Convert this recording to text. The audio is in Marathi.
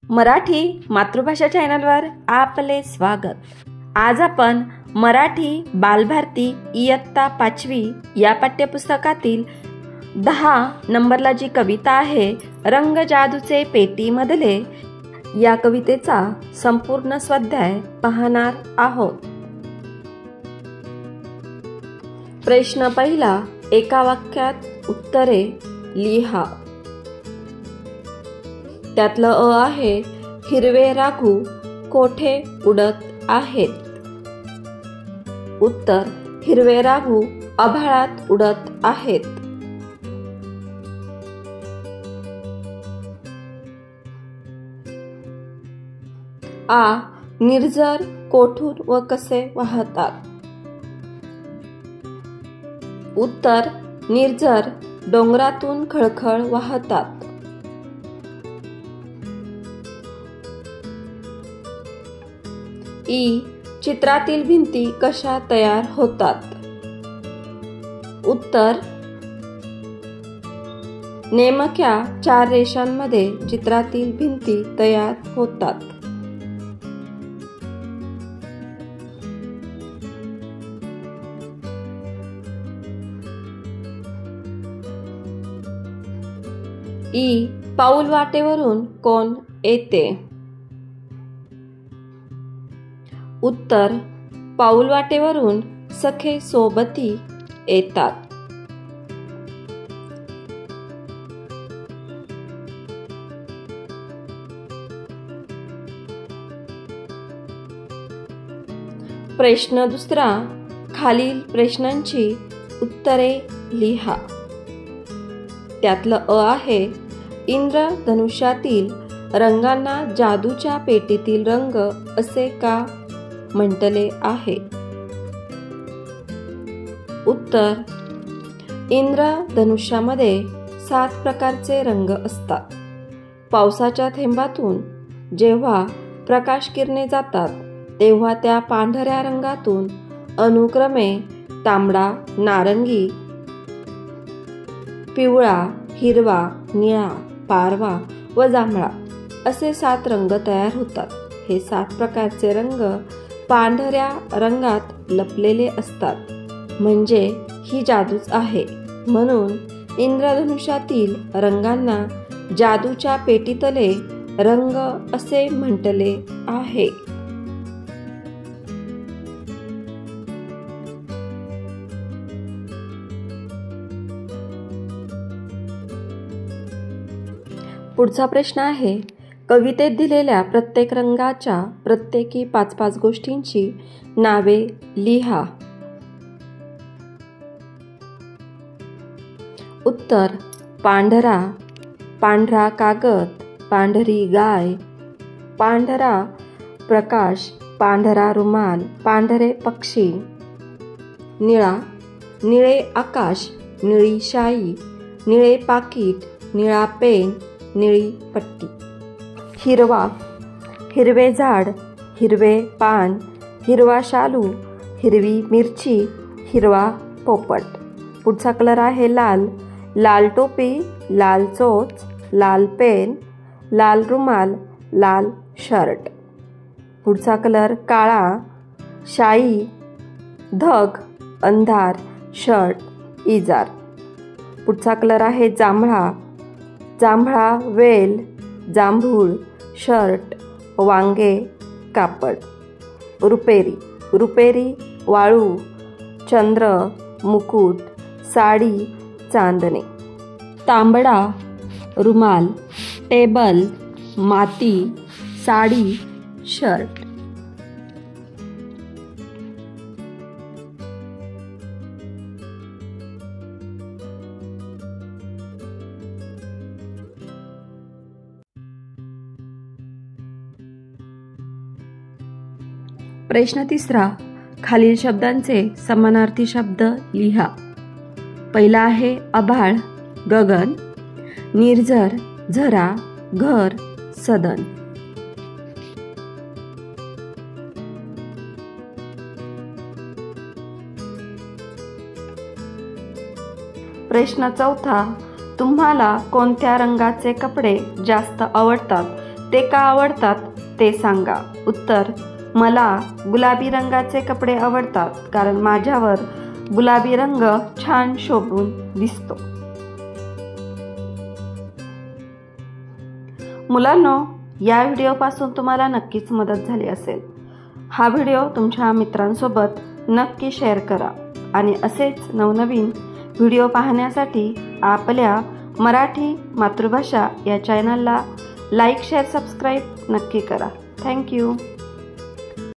मराठी मातृभाषा चॅनलवर आपले स्वागत। आज आपण मराठी बालभारती इयत्ता 5वी या पाठ्यपुस्तकातील 10 नंबरला जी कविता आहे रंग जादूचे पेटी मधले या कवितेचा संपूर्ण स्वाध्याय पाहणार आहोत। प्रश्न पहिला, एका वाक्यात उत्तरे लिहा। त्यातलं अ आहे, हिरवे राघू कोठे उडत आहेत। उत्तर, हिरवे राघू आभाळात उडत आहेत। आ, निर्झर कोठून व कसे वाहतात। उत्तर, निर्झर डोंगरातून खळखळ वाहतात। ई, चित्रातील भिंती कशा तयार होतात। उत्तर, नेमक्या 4 रेषांमध्ये चित्रातील भिंती तयार होतात। ई, पाऊल वाटेवरून कोण येते। उत्तर, पाऊल वाटेवरून सखे सोबती येतात। प्रश्न दुसरा, खालील प्रश्नांची उत्तरे लिहा। त्यातलं अ आहे, इंद्रधनुष्यातील रंगांना जादूच्या पेटीतील रंग असे का म्हटले आहे। उत्तर, इंद्रधनुष्यामध्ये 7 प्रकारचे रंग असतात। पावसाच्या थेंबातून जेव्हा प्रकाश किरणे जातात तेव्हा त्या पांढऱ्या रंगातून अनुक्रमे तांबडा, नारंगी, पिवळा, हिरवा, निळा, पारवा व जांभळा असे 7 रंग तयार होतात। हे 7 प्रकारचे रंग पांढऱ्या रंगात लपलेले असतात, म्हणजे ही जादूच आहे। म्हणून इंद्रधनुष्यातील रंगांना जादूच्या पेटीतले रंग असे म्हटले आहे। पुढचा प्रश्न आहे, कवितेत दिलेल्या प्रत्येक रंगाच्या प्रत्येकी 5-5 गोष्टींची नावे लिहा। उत्तर, पांढरा, पांढरा कागद, पांढरी गाय, पांढरा प्रकाश, पांढरा रुमाल, पांढरे पक्षी, निळा, निळे आकाश, निळी शाई, निळे पाकीट, निळा पेन, निळी पट्टी। हिरवा, हिरवे झाड, हिरवे पान, हिरवा शालू, हिरवी मिरची, हिरवा पोपट। पुढचा कलर आहे लाल, लाल टोपी, लाल चोच, लाल पेन, लाल रुमाल, लाल शर्ट। पुढचा कलर काळा, शाई, धग, अंधार, शर्ट, इजार। पुढचा कलर आहे जांभळा, जांभळा वेल, जांभूळ, शर्ट, वांगे, कापड। रुपेरी, रुपेरी वाळू, चंद्र, मुकुट, साडी, चांदणे। तांबडा, रुमाल, टेबल, माती, साडी, शर्ट। प्रश्न तिसरा, खालील शब्दांचे समानार्थी शब्द लिहा। पहिला आहे आभाळ, गगन, निर्झर, झरा, घर, सदन। प्रश्न चौथा, तुम्हाला कोणत्या रंगाचे कपडे जास्त आवडतात ते का आवडतात ते सांगा. उत्तर: मला गुलाबी रंगाचे कपडे आवडतात, कारण माझ्यावर गुलाबी रंग छान शोभून दिसतो. मुलांनो, या व्हिडिओपासून तुम्हाला नक्कीच मदत झाली असेल. हा व्हिडिओ तुमच्या मित्रांसोबत नक्की शेअर करा आणि असेच नवनवीन व्हिडिओ पाहण्यासाठी आपल्या मराठी मातृभाषा या चॅनलला लाईक, शेअर, सबस्क्राईब नक्की करा. थँक्यू.